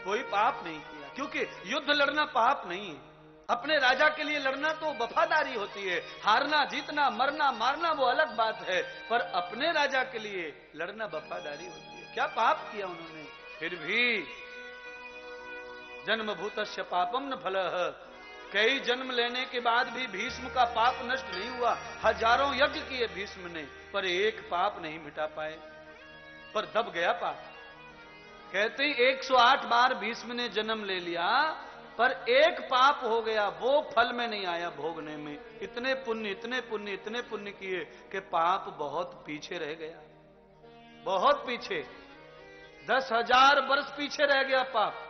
कोई पाप नहीं किया, क्योंकि युद्ध लड़ना पाप नहीं है। अपने राजा के लिए लड़ना तो वफादारी होती है, हारना जीतना मरना मारना वो अलग बात है, पर अपने राजा के लिए लड़ना वफादारी होती है। क्या पाप किया उन्होंने? फिर भी जन्मभूतस्य पापम न फलः, कई जन्म लेने के बाद भी भीष्म का पाप नष्ट नहीं हुआ। हजारों यज्ञ किए भीष्म ने, पर एक पाप नहीं मिटा पाए, पर दब गया पाप। कहते हैं 108 बार भीष्म ने जन्म ले लिया, पर एक पाप हो गया, वो फल में नहीं आया भोगने में। इतने पुण्य इतने पुण्य इतने पुण्य किए कि पाप बहुत पीछे रह गया, बहुत पीछे, 10,000 वर्ष पीछे रह गया पाप।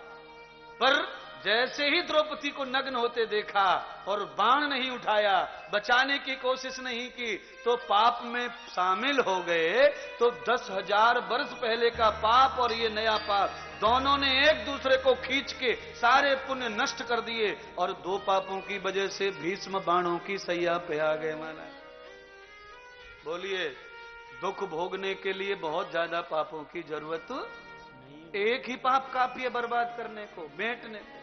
पर जैसे ही द्रौपदी को नग्न होते देखा और बाण नहीं उठाया, बचाने की कोशिश नहीं की, तो पाप में शामिल हो गए। तो 10,000 वर्ष पहले का पाप और ये नया पाप, दोनों ने एक दूसरे को खींच के सारे पुण्य नष्ट कर दिए, और दो पापों की वजह से भीष्म बाणों की सैया पे आ गए। माना बोलिए, दुख भोगने के लिए बहुत ज्यादा पापों की जरूरत नहीं, एक ही पाप काफी है बर्बाद करने को, बेटने को।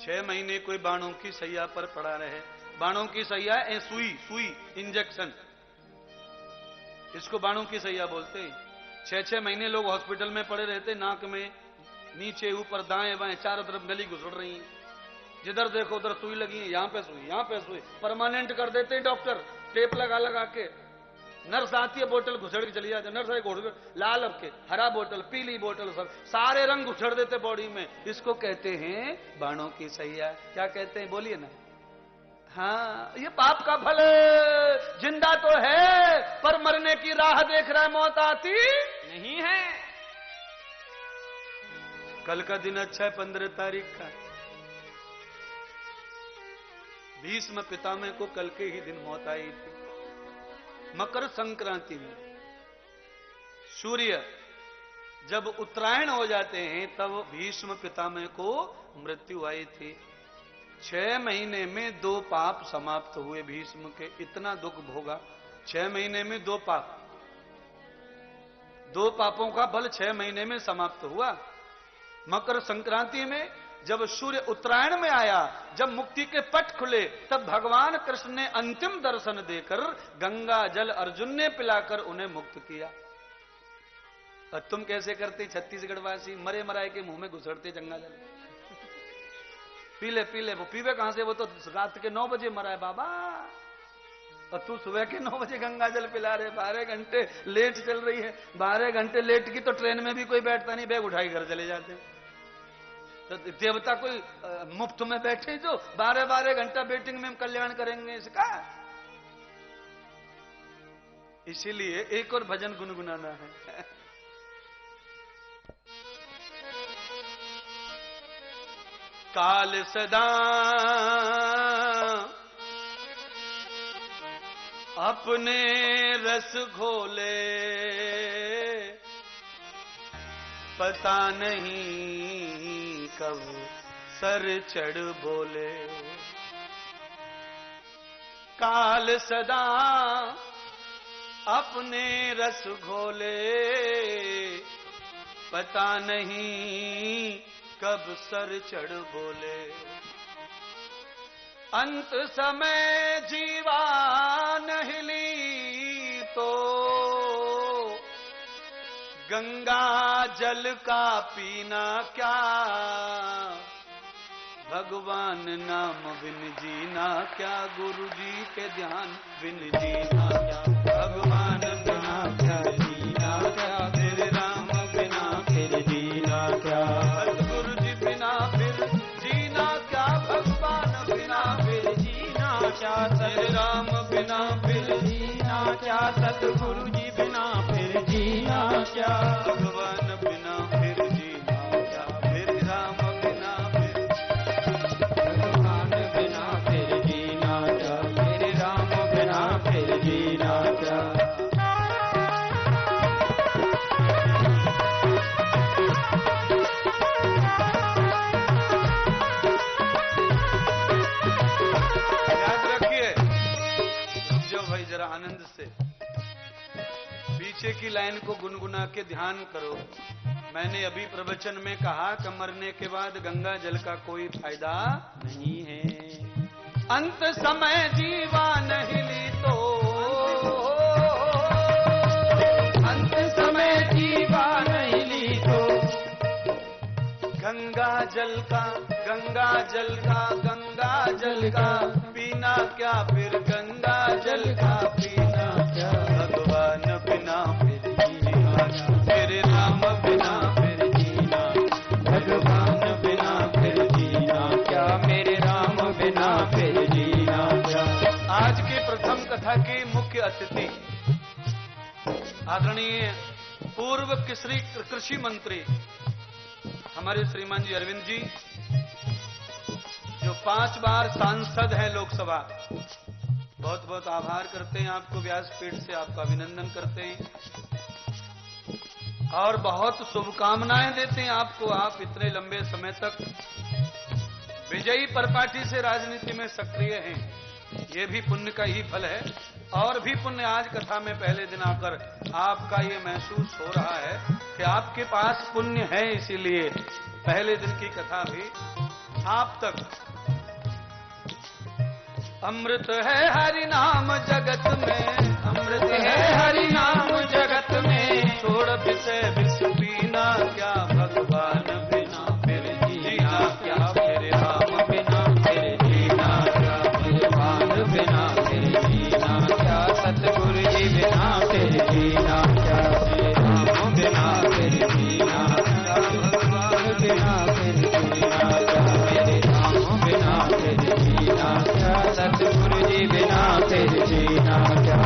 6 महीने कोई बाणों की सैया पर पड़ा रहे। बाणों की सैया सुई इंजेक्शन, इसको बाणों की सैया बोलते हैं। 6-6 महीने लोग हॉस्पिटल में पड़े रहते, नाक में नीचे ऊपर दाएं बाएं चारों तरफ नली घुसड़ रही है, जिधर देखो उधर सुई लगी है, यहां पे सुई यहां पे सुई, परमानेंट कर देते हैं डॉक्टर, टेप लगा लगा के। नर्स आती है, बोतल घुसड़ के चली जाती है, नर्स घोड़ लाल अब के हरा बोतल पीली बोतल, सब सारे रंग घुसड़ देते बॉडी में। इसको कहते हैं बाणों की सैया। क्या कहते हैं बोलिए ना? हाँ, ये पाप का फल। जिंदा तो है पर मरने की राह देख रहा है, मौत आती नहीं है। कल का दिन अच्छा है, 15 तारीख का। भीष्म पितामह को कल के ही दिन मौत आई थी, मकर संक्रांति में। सूर्य जब उत्तरायण हो जाते हैं तब भीष्म पितामह को मृत्यु आई थी। 6 महीने में 2 पाप समाप्त हुए भीष्म के। इतना दुख भोगा 6 महीने में 2 पाप, 2 पापों का फल 6 महीने में समाप्त हुआ। मकर संक्रांति में जब सूर्य उत्तरायण में आया, जब मुक्ति के पट खुले, तब भगवान कृष्ण ने अंतिम दर्शन देकर गंगा जल अर्जुन ने पिलाकर उन्हें मुक्त किया। और तुम कैसे करते छत्तीसगढ़ वासी? मरे मराए के मुंह में घुसड़ते गंगा जल। पीले पीले, वो पीवे कहां से? वो तो रात के 9 बजे मरा है बाबा, और तू सुबह के 9 बजे गंगा जल पिला रहे। 12 घंटे लेट चल रही है, 12 घंटे लेट की तो ट्रेन में भी कोई बैठता नहीं, बैग उठाई घर चले जाते। तो देवता कोई मुफ्त में बैठे जो 12-12 घंटा वेटिंग में हम कल्याण करेंगे इसका? इसीलिए एक और भजन गुनगुनाना है। काल सदा अपने रस घोले, पता नहीं कब सर चढ़ बोले। काल सदा अपने रस घोले, पता नहीं कब सर चढ़ बोले। अंत समय जीवान हिली तो गंगा जल का पीना क्या, भगवान नाम बिन जीना क्या, गुरु जी के ध्यान बिन जीना क्या, भगवान बिना क्या जीना क्या, तेरे राम बिना फिर जीना क्या, सतगुरु जी बिना फिर जीना क्या, भगवान बिना फिर जीना क्या, तेरे राम बिना फिर जीना क्या, सतगुरु जी बिना फिर जीना क्या, भगवान बिना फिर जीना क्या, फिर राम बिना फिर, भगवान बिना फिर जीना क्या, फिर राम बिना फिर जीना क्या। आनंद से पीछे की लाइन को गुनगुना के ध्यान करो। मैंने अभी प्रवचन में कहा कि मरने के बाद गंगा जल का कोई फायदा नहीं है। अंत समय जीवा नहीं ली तो, अंत समय जीवा नहीं ली तो, गंगा जल का गंगा जल का गंगा जल का पीना क्या, फिर गंगा जल का पीना क्या। भगवान बिना फिर जीना, मेरे राम बिना फिर जीना, भगवान बिना फिर जीना क्या, मेरे राम बिना फिर जीना क्या। आज के प्रथम कथा के मुख्य अतिथि आदरणीय पूर्व कृषि मंत्री हमारे श्रीमान जी अरविंद जी, जो 5 बार सांसद हैं लोकसभा। बहुत बहुत आभार करते हैं आपको, व्यासपीठ से आपका अभिनंदन करते हैं और बहुत शुभकामनाएं देते हैं आपको। आप इतने लंबे समय तक विजयी परिपाटी से राजनीति में सक्रिय हैं, ये भी पुण्य का ही फल है। और भी पुण्य आज कथा में पहले दिन आकर आपका ये महसूस हो रहा है कि आपके पास पुण्य है, इसीलिए पहले दिन की कथा भी आप तक। अमृत है हरि नाम जगत में, अमृत है हरि नाम जगत में, छोड़ विषय विष पीना क्या, भगवान बिना फिर जीना क्या, मेरे राम बिना फिर जीना क्या, भगवान बिना फिर जीना क्या, सतगुरु जी बिना फिर जीना क्या, मेरे राम बिना फिर जीना क्या, भगवान बिना फिर जीना क्या, मेरे राम बिना फिर जीना क्या, सतगुरु जी बिना फिर जीना क्या।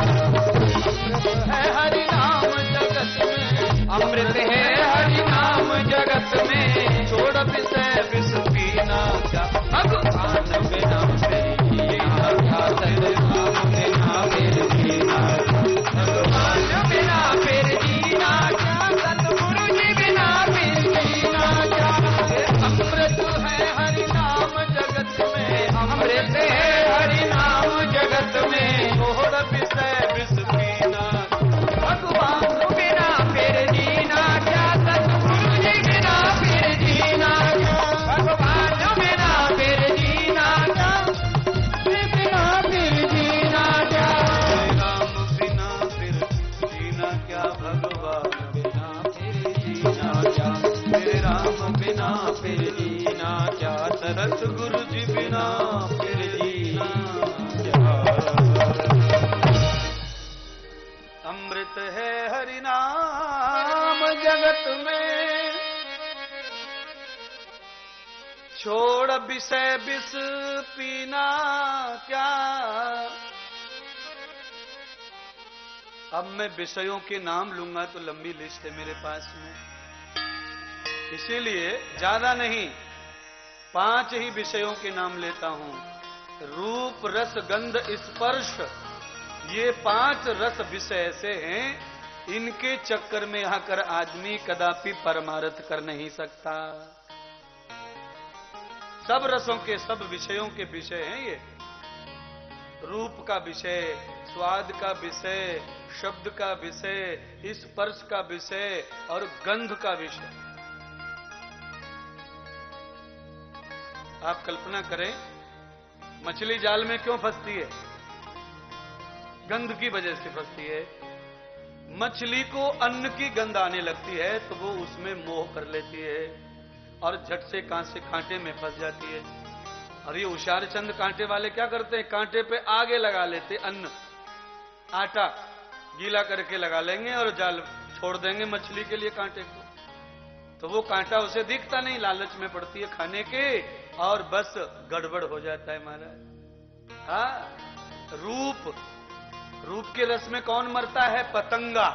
है हरि नाम जगत में, अमृत है हरि नाम जगत में, छोड़ विषय विष पीना क्या, भगवान बिना फिर जीना क्या, सतगुरु बिना फिर जीना क्या, भगवान बिना फिर जीना क्या, सतगुरु जी बिना फिर जीना क्या। अमृत है हरि नाम जगत में, अमृत है हरि नाम जगत में, छोड़ विषय विष पीना, भगवान बिना फिर जीना क्या, सतगुरु जी बिना फिर जीना क्या, भगवान बिना फिर जीना क्या, बिना फिर जीना क्या, राम बिना फिर जीना क्या, भगवान बिना फिर जीना क्या, मेरे राम बिना फिर जीना क्या, सतगुरु जी बिना फिर जीना क्या। अमृत है हरि नाम जगत में, छोड़ विषय विष पीना क्या। अब मैं विषयों के नाम लूंगा तो लंबी लिस्ट है मेरे पास में, इसीलिए ज्यादा नहीं 5 ही विषयों के नाम लेता हूं। रूप रस गंध स्पर्श, ये 5 रस विषय ऐसे हैं, इनके चक्कर में आकर आदमी कदापि परमार्थ कर नहीं सकता। सब रसों के सब विषयों के विषय हैं ये। रूप का विषय, स्वाद का विषय, शब्द का विषय, स्पर्श का विषय और गंध का विषय। आप कल्पना करें, मछली जाल में क्यों फंसती है? गंध की वजह से फंसती है। मछली को अन्न की गंध आने लगती है तो वो उसमें मोह कर लेती है और झट से कांटे में फंस जाती है। और ये होशियार चंद कांटे वाले क्या करते हैं, कांटे पे आगे लगा लेते अन्न, आटा गीला करके लगा लेंगे और जाल छोड़ देंगे मछली के लिए कांटे को, तो वो कांटा उसे दिखता नहीं, लालच में पड़ती है खाने के और बस गड़बड़ हो जाता है महाराज। हाँ, रूप के रस में कौन मरता है? पतंगा।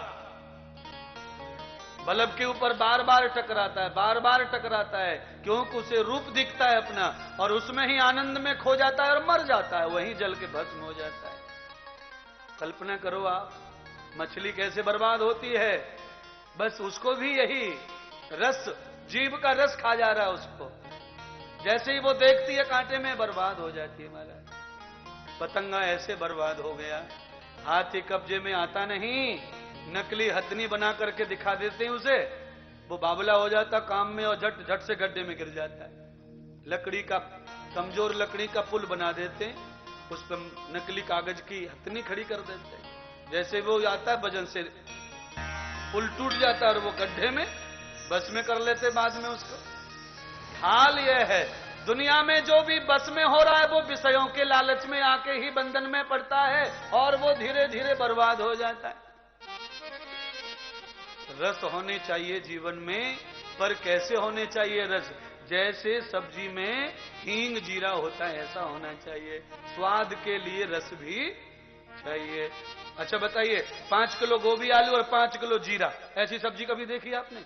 बल्ब के ऊपर बार बार टकराता है, क्योंकि उसे रूप दिखता है अपना और उसमें ही आनंद में खो जाता है और मर जाता है, वहीं जल के भस्म हो जाता है। कल्पना करो आप, मछली कैसे बर्बाद होती है। बस उसको भी यही रस, जीभ का रस खा जा रहा है उसको। जैसे ही वो देखती है कांटे में, बर्बाद हो जाती है महाराज। पतंगा ऐसे बर्बाद हो गया। हाथी कब्जे में आता नहीं, नकली हथनी बना करके दिखा देते हैं उसे, वो बावला हो जाता काम में और झट झट से गड्ढे में गिर जाता है। लकड़ी का, कमजोर लकड़ी का पुल बना देते हैं, उस पर नकली कागज की हथनी खड़ी कर देते हैं। जैसे वो आता है वजन से पुल टूट जाता है और वो गड्ढे में बस में कर लेते बाद में उसको। हाल यह है, दुनिया में जो भी बस में हो रहा है वो विषयों के लालच में आके ही बंधन में पड़ता है और वो धीरे धीरे बर्बाद हो जाता है। रस होने चाहिए जीवन में, पर कैसे होने चाहिए रस? जैसे सब्जी में हींग जीरा होता है ऐसा होना चाहिए। स्वाद के लिए रस भी चाहिए। अच्छा बताइए, 5 किलो गोभी आलू और 5 किलो जीरा, ऐसी सब्जी कभी देखी आपने?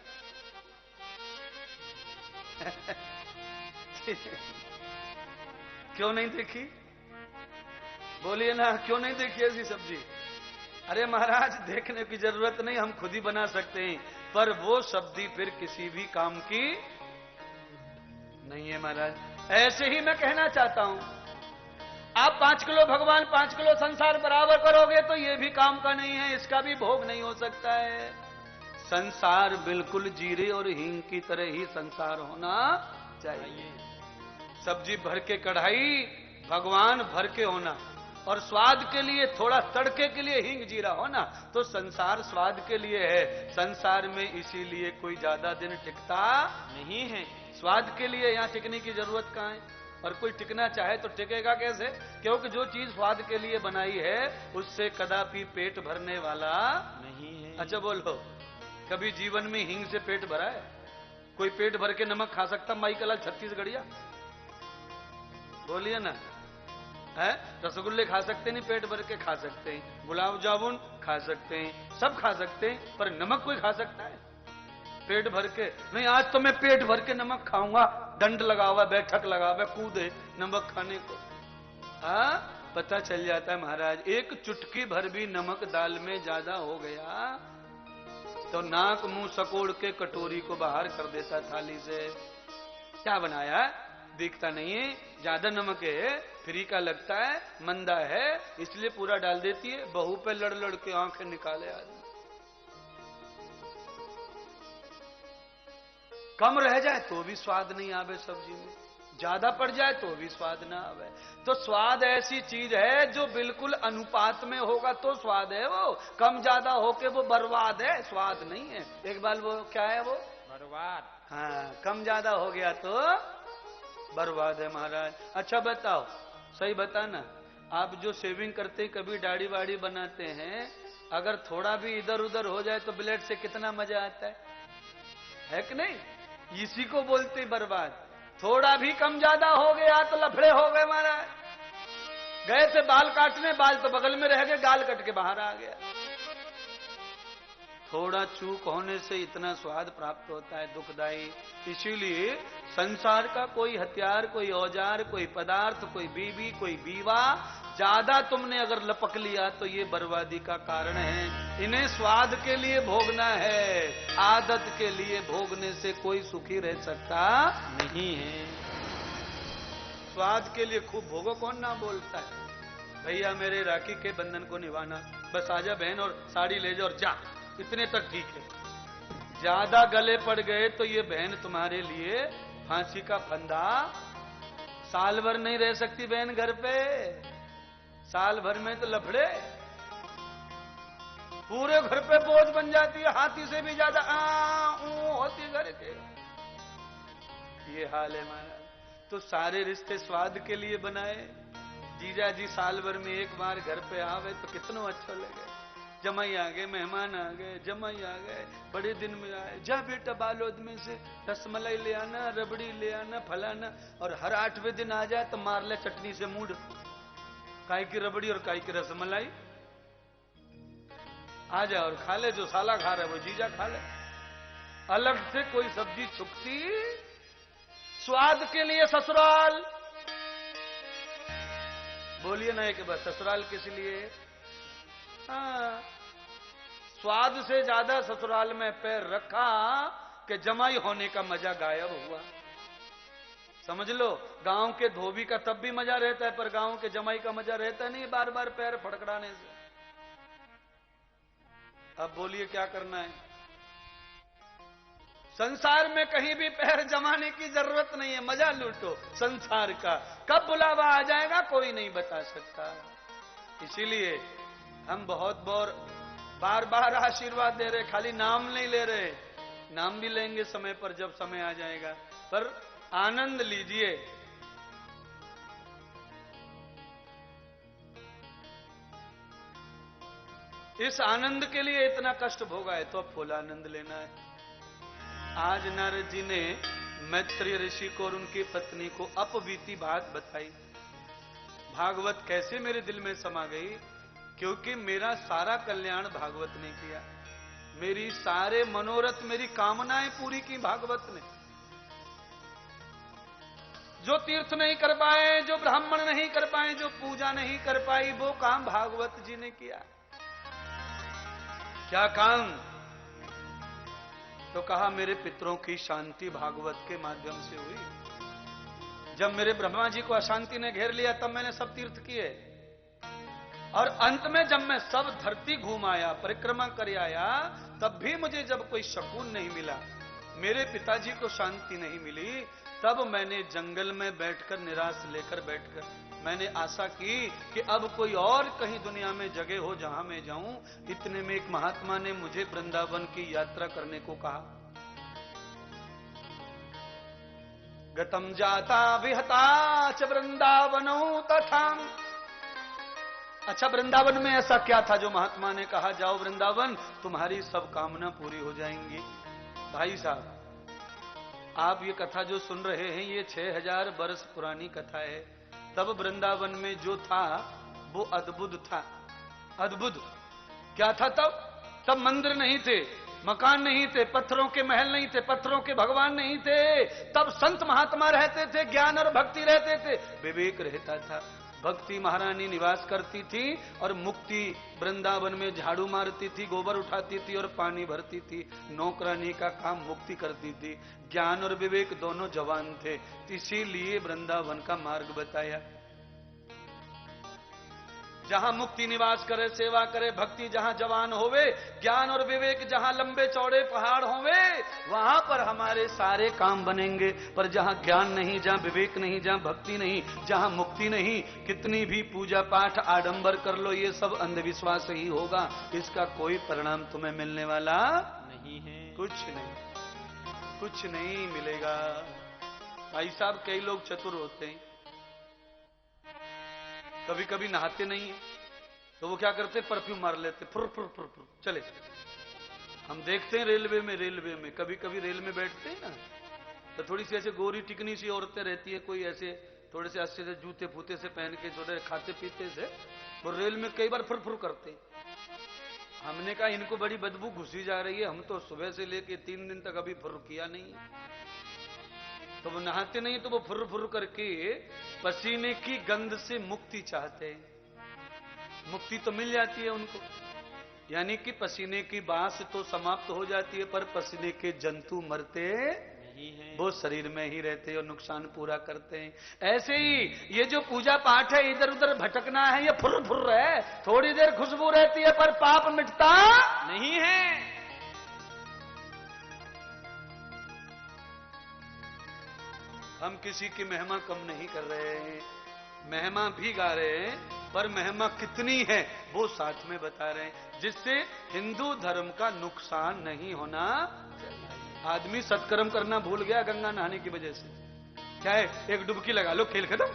क्यों नहीं देखी? बोलिए ना, क्यों नहीं देखी ऐसी सब्जी? अरे महाराज, देखने की जरूरत नहीं, हम खुद ही बना सकते हैं, पर वो सब्जी फिर किसी भी काम की नहीं है महाराज। ऐसे ही मैं कहना चाहता हूं, आप 5 किलो भगवान 5 किलो संसार बराबर करोगे तो ये भी काम का नहीं है, इसका भी भोग नहीं हो सकता है। संसार बिल्कुल जीरे और हींग की तरह ही संसार होना चाहिए। सब्जी भर के कढ़ाई, भगवान भर के होना, और स्वाद के लिए थोड़ा तड़के के लिए हींग जीरा होना, तो संसार स्वाद के लिए है। संसार में इसीलिए कोई ज्यादा दिन टिकता नहीं है, स्वाद के लिए। यहां टिकने की जरूरत कहां है? और कोई टिकना चाहे तो टिकेगा कैसे? क्योंकि जो चीज स्वाद के लिए बनाई है उससे कदापि पेट भरने वाला नहीं है। अच्छा बोलो, कभी जीवन में हींग से पेट भरा है? कोई पेट भर के नमक खा सकता माई कलाल छत्तीसगढ़िया? बोलिए ना, है? रसगुल्ले खा सकते नहीं, पेट भर के खा सकते हैं। गुलाब जामुन खा सकते हैं, सब खा सकते हैं, पर नमक कोई खा सकता है पेट भर के? नहीं, आज तो मैं पेट भर के नमक खाऊंगा, दंड लगा हुआ, बैठक लगा हुआ, कूदे नमक खाने को। हाँ, पता चल जाता है महाराज, एक चुटकी भर भी नमक दाल में ज्यादा हो गया तो नाक मुंह सकोड़ के कटोरी को बाहर कर देता थाली से। क्या बनाया? दिखता नहीं है, ज्यादा नमक है, फ्री का लगता है, मंदा है, इसलिए पूरा डाल देती है। बहू पे लड़ लड़ के आंखें निकाले आदमी। कम रह जाए तो भी स्वाद नहीं आवे सब्जी में, ज्यादा पड़ जाए तो भी स्वाद ना आवे। तो स्वाद ऐसी चीज है जो बिल्कुल अनुपात में होगा तो स्वाद है, वो कम ज्यादा होके वो बर्बाद है, स्वाद नहीं है। एक बार वो क्या है, वो बर्बाद। हाँ, कम ज्यादा हो गया तो बर्बाद है महाराज। अच्छा बताओ, सही बताना, आप जो शेविंग करते कभी दाढ़ी वाड़ी बनाते हैं, अगर थोड़ा भी इधर उधर हो जाए तो ब्लेड से कितना मजा आता है कि नहीं? इसी को बोलते बर्बाद। थोड़ा भी कम ज्यादा हो गया तो लफड़े हो गए महाराज। गए थे बाल काटने, बाल तो बगल में रह गए, गाल कट के बाहर आ गया। थोड़ा चूक होने से इतना स्वाद प्राप्त होता है, दुखदाई। इसीलिए संसार का कोई हथियार, कोई औजार, कोई पदार्थ, कोई बीवी, कोई बीवा ज्यादा तुमने अगर लपक लिया तो ये बर्बादी का कारण है। इन्हें स्वाद के लिए भोगना है, आदत के लिए भोगने से कोई सुखी रह सकता नहीं है। स्वाद के लिए खूब भोगो, कौन ना बोलता है? भैया मेरे राखी के बंधन को निभाना, बस आजा बहन और साड़ी ले जा और जा, इतने तक ठीक है। ज्यादा गले पड़ गए तो ये बहन तुम्हारे लिए फांसी का फंदा। साल भर नहीं रह सकती बहन घर पे, साल भर में तो लफड़े, पूरे घर पे बोझ बन जाती है, हाथी से भी ज्यादा होती घर के। ये हाल है हमारा। तो सारे रिश्ते स्वाद के लिए बनाए। जीजा जी साल भर में एक बार घर पे आवे तो कितना अच्छा लगे। जमाई आ गए, मेहमान आ गए, जमाई आ गए, बड़े दिन में आए, जा बेटा बालोद में से रसमलाई ले आना, रबड़ी ले आना, फलाना। और हर 8वें दिन आ जाए तो मार ले चटनी से मूड, काय की रबड़ी और काय की रसमलाई। आ जा और खा ले, जो साला खा रहा है वो जीजा खा ले। अलग से कोई सब्जी छुकती स्वाद के लिए ससुराल। बोलिए ना एक बार, ससुराल किस लिए? हाँ, स्वाद से ज्यादा ससुराल में पैर रखा कि जमाई होने का मजा गायब हुआ। समझ लो, गांव के धोबी का तब भी मजा रहता है, पर गांव के जमाई का मजा रहता नहीं बार बार पैर फड़कड़ाने से। अब बोलिए क्या करना है? संसार में कहीं भी पैर जमाने की जरूरत नहीं है, मजा लूटो संसार का। कब बुलावा आ जाएगा कोई नहीं बता सकता। इसीलिए हम बहुत बार बार आशीर्वाद दे रहे, खाली नाम नहीं ले रहे। नाम भी लेंगे समय पर, जब समय आ जाएगा, पर आनंद लीजिए। इस आनंद के लिए इतना कष्ट भोगा है तो अब फुल आनंद लेना है। आज नारद जी ने मैत्रेय ऋषि को और उनकी पत्नी को अपबीती बात बताई। भागवत कैसे मेरे दिल में समा गई, क्योंकि मेरा सारा कल्याण भागवत ने किया। मेरी सारे मनोरथ, मेरी कामनाएं पूरी की भागवत ने। जो तीर्थ नहीं कर पाए, जो ब्राह्मण नहीं कर पाए, जो पूजा नहीं कर पाई, वो काम भागवत जी ने किया। क्या काम? तो कहा मेरे पितरों की शांति भागवत के माध्यम से हुई। जब मेरे ब्रह्मा जी को अशांति ने घेर लिया तब मैंने सब तीर्थ किए, और अंत में जब मैं सब धरती घूम आया, परिक्रमा कर आया, तब भी मुझे जब कोई शकून नहीं मिला, मेरे पिताजी को शांति नहीं मिली, तब मैंने जंगल में बैठकर, निराश लेकर बैठकर मैंने आशा की कि अब कोई और कहीं दुनिया में जगह हो जहां मैं जाऊं। इतने में एक महात्मा ने मुझे वृंदावन की यात्रा करने को कहा। गतम जाता विहता च वृंदावनो तथा। अच्छा, वृंदावन में ऐसा क्या था जो महात्मा ने कहा जाओ वृंदावन, तुम्हारी सब कामना पूरी हो जाएंगी? भाई साहब, आप ये कथा जो सुन रहे हैं ये 6000 वर्ष पुरानी कथा है। तब वृंदावन में जो था वो अद्भुत था। अद्भुत क्या था तब मंदिर नहीं थे, मकान नहीं थे, पत्थरों के महल नहीं थे, पत्थरों के भगवान नहीं थे। तब संत महात्मा रहते थे, ज्ञान और भक्ति रहते थे, विवेक रहता था। भक्ति महारानी निवास करती थी और मुक्ति वृंदावन में झाड़ू मारती थी, गोबर उठाती थी और पानी भरती थी। नौकरानी का काम मुक्ति करती थी। ज्ञान और विवेक दोनों जवान थे, इसीलिए वृंदावन का मार्ग बताया। जहां मुक्ति निवास करे, सेवा करे, भक्ति जहां जवान होवे, ज्ञान और विवेक जहां लंबे चौड़े पहाड़ होवे, वहां पर हमारे सारे काम बनेंगे। पर जहां ज्ञान नहीं, जहां विवेक नहीं, जहां भक्ति नहीं, जहां मुक्ति नहीं, कितनी भी पूजा पाठ आडंबर कर लो, ये सब अंधविश्वास ही होगा। इसका कोई परिणाम तुम्हें मिलने वाला नहीं है। कुछ नहीं मिलेगा। भाई साहब, कई लोग चतुर होते हैं, कभी कभी नहाते नहीं है तो वो क्या करते, परफ्यूम मार लेते, फुर फुर फुर फुर चले। हम देखते हैं रेलवे में कभी कभी रेल में बैठते हैं ना, तो थोड़ी सी ऐसे गोरी टिकनी सी औरतें रहती है, कोई ऐसे थोड़े से अच्छे से जूते फूते से पहन के, थोड़े खाते पीते से, वो रेल में कई बार फुर फुर करते। हमने कहा इनको बड़ी बदबू घुसी जा रही है, हम तो सुबह से लेके 3 दिन तक अभी फुर किया नहीं है। तो वो नहाते नहीं, तो वो फुर फुर करके पसीने की गंध से मुक्ति चाहते हैं। मुक्ति तो मिल जाती है उनको, यानी कि पसीने की बांस तो समाप्त हो जाती है, पर पसीने के जंतु मरते नहीं हैं, वो शरीर में ही रहते हैं और नुकसान पूरा करते हैं। ऐसे ही ये जो पूजा पाठ है, इधर उधर भटकना है, ये फुर फुर है, थोड़ी देर खुशबू रहती है पर पाप मिटता नहीं है। हम किसी की महिमा कम नहीं कर रहे हैं, महिमा भी गा रहे हैं, पर महिमा कितनी है वो साथ में बता रहे हैं, जिससे हिंदू धर्म का नुकसान नहीं होना चाहिए। आदमी सत्कर्म करना भूल गया गंगा नहाने की वजह से। क्या है, एक डुबकी लगा लो, खेल खत्म।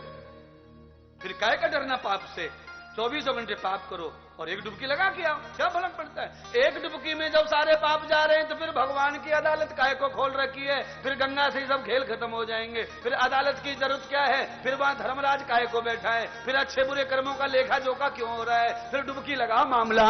फिर काय का डरना पाप से? 24 घंटे पाप करो और एक डुबकी लगा के आओ, क्या फर्क पड़ता है? एक डुबकी में जब सारे पाप जा रहे हैं तो फिर भगवान की अदालत काय को खोल रखी है? फिर गंगा से सब खेल खत्म हो जाएंगे। फिर अदालत की जरूरत क्या है? फिर वहां धर्मराज काय को बैठा है? फिर अच्छे बुरे कर्मों का लेखा जोखा क्यों हो रहा है? फिर डुबकी लगा, मामला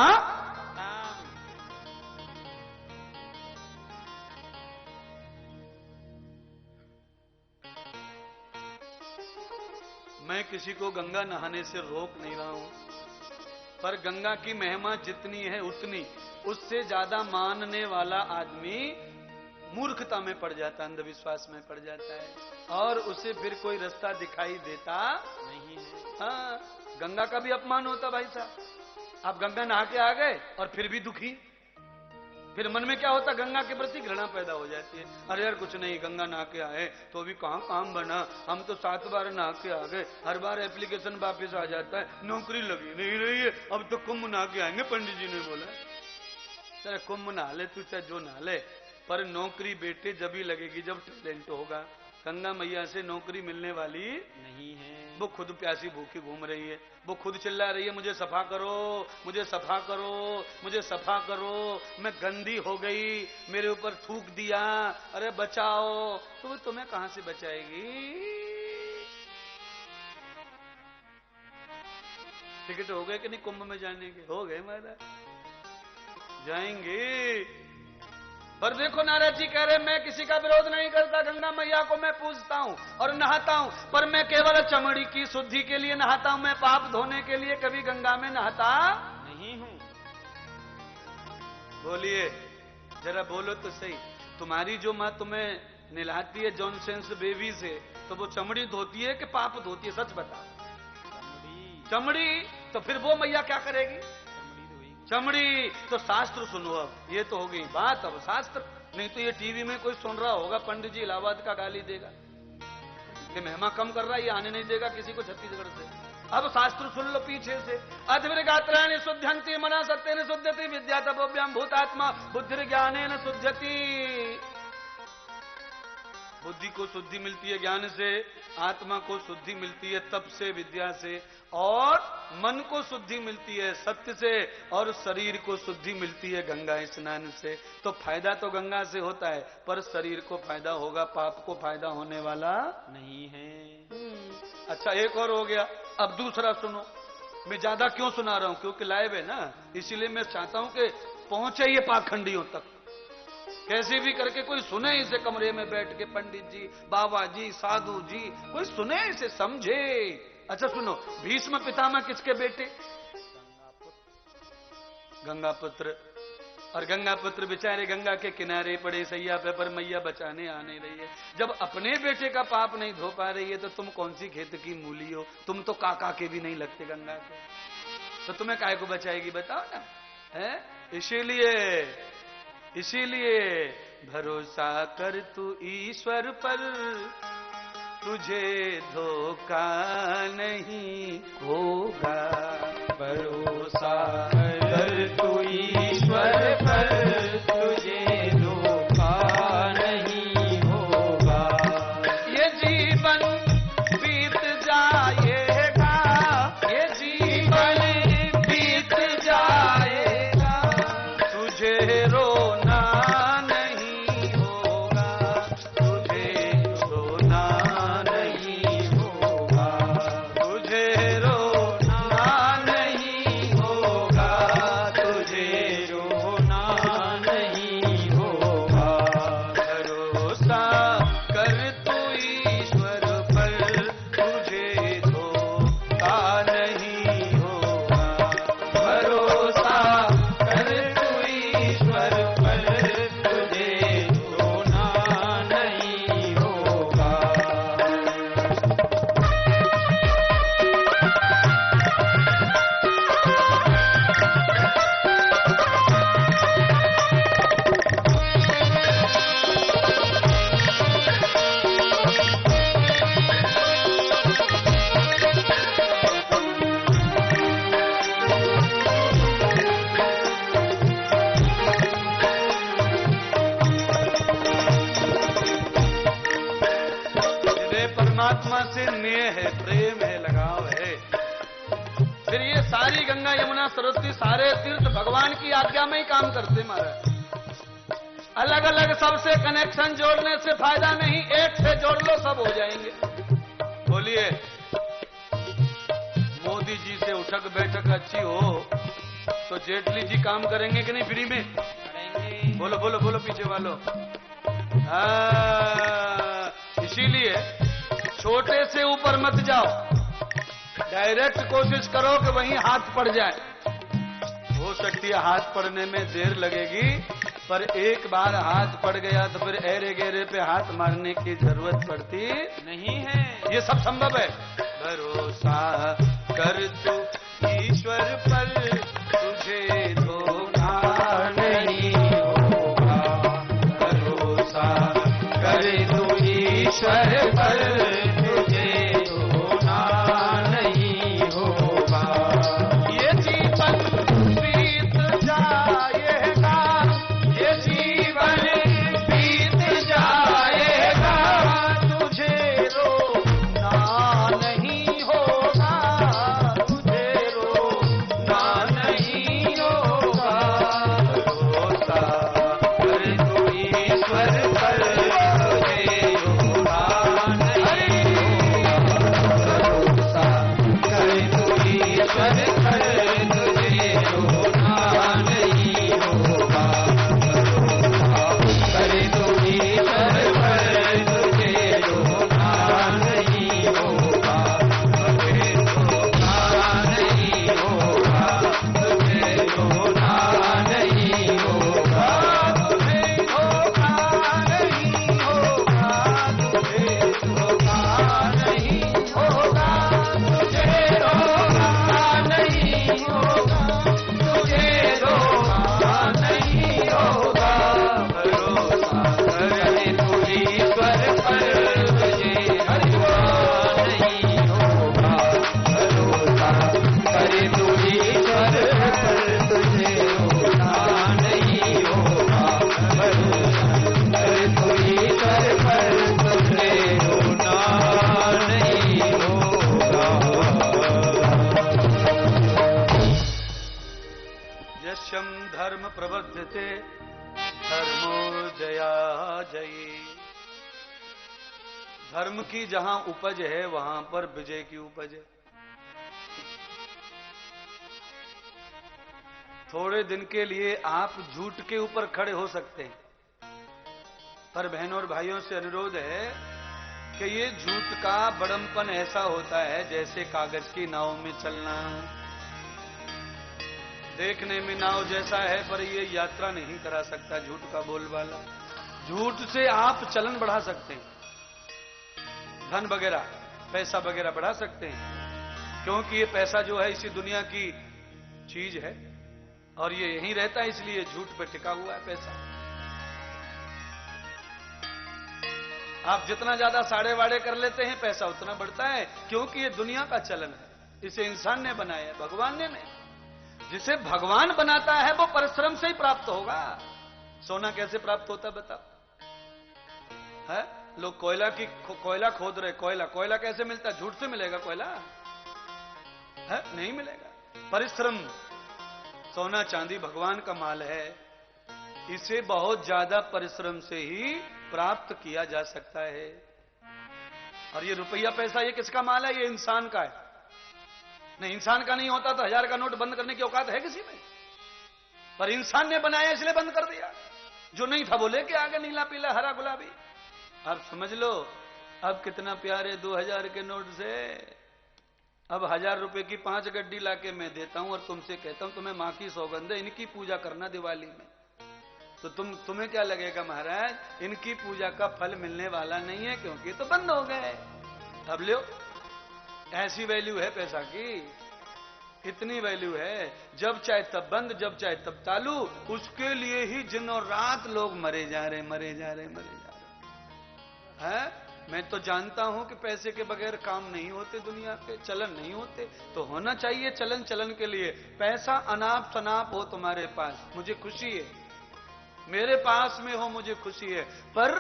मैं किसी को गंगा नहाने से रोक नहीं रहा हूं, पर गंगा की महिमा जितनी है उतनी, उससे ज्यादा मानने वाला आदमी मूर्खता में पड़ जाता, अंधविश्वास में पड़ जाता है और उसे फिर कोई रास्ता दिखाई देता नहीं है। हाँ, गंगा का भी अपमान होता भाई साहब। आप गंगा नहा के आ गए और फिर भी दुखी, फिर मन में क्या होता, गंगा के प्रति घृणा पैदा हो जाती है। अरे यार कुछ नहीं, गंगा नहा के आए तो अभी कहाँ काम बना, हम तो 7 बार नहा के आ गए, हर बार एप्लीकेशन वापस आ जाता है, नौकरी लगी नहीं रही है, अब तो कुंभ नहा के आएंगे, पंडित जी ने बोला। अरे कुंभ नहा ले तू, चाहे जो नहा ले, पर नौकरी बेटे जब ही लगेगी जब टैलेंट होगा। गंगा मैया से नौकरी मिलने वाली नहीं है। वो खुद प्यासी भूखी घूम रही है, वो खुद चिल्ला रही है मुझे सफा करो, मुझे सफा करो, मुझे सफा करो, मैं गंदी हो गई, मेरे ऊपर थूक दिया, अरे बचाओ। तो वो तुम्हें कहां से बचाएगी? टिकट हो गए कि नहीं कुंभ में जाने के? हो गए महाराज, जाएंगे। पर देखो नारद जी कह रहे मैं किसी का विरोध नहीं करता, गंगा मैया को मैं पूजता हूं और नहाता हूं, पर मैं केवल चमड़ी की शुद्धि के लिए नहाता हूं, मैं पाप धोने के लिए कभी गंगा में नहाता नहीं हूं। बोलिए जरा, बोलो तो सही, तुम्हारी जो मां तुम्हें नहलाती है जॉनसेंस बेबी से, तो वो चमड़ी धोती है कि पाप धोती है? सच बता। चमड़ी। तो फिर वो मैया क्या करेगी? चमड़ी। तो शास्त्र सुनो, अब ये तो हो गई बात, अब शास्त्र। नहीं तो ये टीवी में कोई सुन रहा होगा, पंडित जी इलाहाबाद का गाली देगा कि महिमा कम कर रहा है, ये आने नहीं देगा किसी को छत्तीसगढ़ से। अब शास्त्र सुन लो पीछे से। अध्वगात्राणि शुद्धंति मना सत्येन शुद्धति विद्या तपोभ्याम भूतात्मा बुद्धि ज्ञानेन शुद्धति। बुद्धि को शुद्धि मिलती है ज्ञान से, आत्मा को शुद्धि मिलती है तप से, विद्या से, और मन को शुद्धि मिलती है सत्य से, और शरीर को शुद्धि मिलती है गंगा स्नान से। तो फायदा तो गंगा से होता है, पर शरीर को फायदा होगा, पाप को फायदा होने वाला नहीं है। अच्छा एक और हो गया, अब दूसरा सुनो। मैं ज्यादा क्यों सुना रहा हूं, क्योंकि लाइव है ना, इसीलिए मैं चाहता हूं कि पहुंचे ये पाखंडियों तक, कैसे भी करके कोई सुने इसे, कमरे में बैठ के पंडित जी, बाबा जी, साधु जी, कोई सुने इसे, समझे। अच्छा सुनो, भीष्म पितामह किसके बेटे? गंगापुत्र। और गंगापुत्र बेचारे गंगा के किनारे पड़े सैया पे, पर मैया बचाने आ नहीं रही है। जब अपने बेटे का पाप नहीं धो पा रही है तो तुम कौन सी खेत की मूली हो? तुम तो काका के भी नहीं लगते गंगा के, तो तुम्हें काय को बचाएगी बताओ ना, है? इसीलिए भरोसा कर तू ईश्वर पर, तुझे धोखा नहीं होगा। भरोसा कर तू ईश्वर पर, तुझे धोखा नहीं होगा। ये जीवन बीत जाएगा, ये जीवन बीत जाएगा, तुझे रोना नहीं होगा, तुझे रोना नहीं होगा, तुझे रोना नहीं होगा, तुझे रोना नहीं होगा। भरोसा कर तू ईश्वर पर, तुझे धोखा नहीं होगा। भरोसा कर तू ईश्वर पर, तुझे धोना नहीं होगा। मेरे परमात्मा से स्नेह है, प्रेम है, लगाव है। फिर ये सारी गंगा यमुना सरस्वती सारे तीर्थ भगवान की आज्ञा में ही काम करते महाराज। अलग अलग सबसे कनेक्शन जोड़ने से फायदा नहीं, एक से जोड़ लो सब हो जाएंगे। बोलिए, मोदी जी से उठक बैठक अच्छी हो तो जेटली जी काम करेंगे कि नहीं फ्री में? करेंगे। बोलो बोलो बोलो पीछे वालों। इसीलिए छोटे से ऊपर मत जाओ, डायरेक्ट कोशिश करो कि वहीं हाथ पड़ जाए। हो सकती है हाथ पड़ने में देर लगेगी, पर एक बार हाथ पड़ गया तो फिर एरे गेरे पे हाथ मारने की जरूरत पड़ती नहीं है। ये सब संभव है। भरोसा कर तू ईश्वर पर, तुझे धोखा नहीं होगा। पराजयी। धर्म की जहां उपज है वहां पर विजय की उपज है। थोड़े दिन के लिए आप झूठ के ऊपर खड़े हो सकते हैं, पर बहनों और भाइयों से अनुरोध है कि ये झूठ का बड़मपन ऐसा होता है जैसे कागज की नाव में चलना। देखने में नाव जैसा है पर ये यात्रा नहीं करा सकता झूठ का बोलबाला। झूठ से आप चलन बढ़ा सकते हैं, धन वगैरह पैसा वगैरह बढ़ा सकते हैं, क्योंकि ये पैसा जो है इसी दुनिया की चीज है और ये यहीं रहता है, इसलिए झूठ पे टिका हुआ है पैसा। आप जितना ज्यादा साड़े वाड़े कर लेते हैं पैसा उतना बढ़ता है, क्योंकि ये दुनिया का चलन है। इसे इंसान ने बनाया है, भगवान ने नहीं। जिसे भगवान बनाता है वो परिश्रम से ही प्राप्त होगा। सोना कैसे प्राप्त होता है बताओ? है लोग कोयला खोद रहे, कोयला कैसे मिलता है? झूठ से मिलेगा कोयला? है नहीं मिलेगा। परिश्रम। सोना चांदी भगवान का माल है, इसे बहुत ज्यादा परिश्रम से ही प्राप्त किया जा सकता है। और ये रुपया पैसा ये किसका माल है? ये इंसान का है। नहीं, इंसान का नहीं होता तो 1000 का नोट बंद करने की औकात है किसी में? पर इंसान ने बनाया इसलिए बंद कर दिया। जो नहीं था वो लेके आगे, नीला पीला हरा गुलाबी। अब समझ लो अब कितना प्यार है 2000 के नोट से। अब 1000 रुपए की 5 गड्डी लाके मैं देता हूं और तुमसे कहता हूं तुम्हें मां की सौगंध है, इनकी पूजा करना दिवाली में। तो तुम्हें क्या लगेगा महाराज? इनकी पूजा का फल मिलने वाला नहीं है क्योंकि तो बंद हो गए। अब लो, ऐसी वैल्यू है पैसा की, इतनी वैल्यू है। जब चाहे तब बंद, जब चाहे तब चालू। उसके लिए ही दिन और रात लोग मरे जा रहे हैं। मैं तो जानता हूं कि पैसे के बगैर काम नहीं होते, दुनिया के चलन नहीं होते। तो होना चाहिए चलन के लिए। पैसा अनाप शनाप हो तुम्हारे पास, मुझे खुशी है। मेरे पास में हो, मुझे खुशी है। पर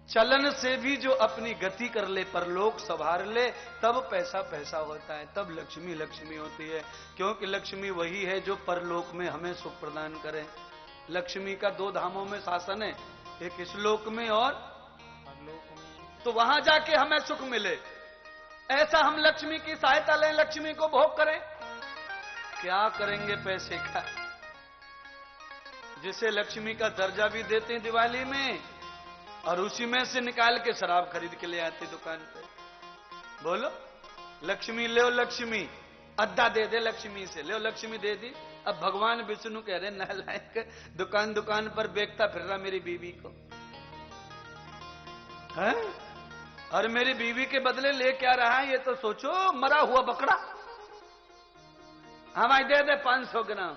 चलन से भी जो अपनी गति कर ले, परलोक संभार ले, तब पैसा पैसा होता है, तब लक्ष्मी लक्ष्मी होती है। क्योंकि लक्ष्मी वही है जो परलोक में हमें सुख प्रदान करे। लक्ष्मी का 2 धामों में शासन है, एक इस लोक में और परलोक में। तो वहां जाके हमें सुख मिले, ऐसा हम लक्ष्मी की सहायता लें, लक्ष्मी को भोग करें। क्या करेंगे पैसे का? जिसे लक्ष्मी का दर्जा भी देते हैं दिवाली में, और उसी में से निकाल के शराब खरीद के ले आते दुकान पे। बोलो लक्ष्मी ले, लक्ष्मी अद्धा दे दे, लक्ष्मी से ले, लक्ष्मी दे दी। अब भगवान विष्णु कह रहे नालायक, दुकान दुकान पर बेचता फिर रहा मेरी बीवी को है? और मेरी बीवी के बदले ले क्या रहा है ये तो सोचो। मरा हुआ बकरा हमारे दे दे 500 ग्राम,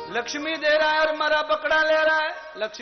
लक्ष्मी दे रहा है और मरा बकरा ले रहा है। लक्ष्मी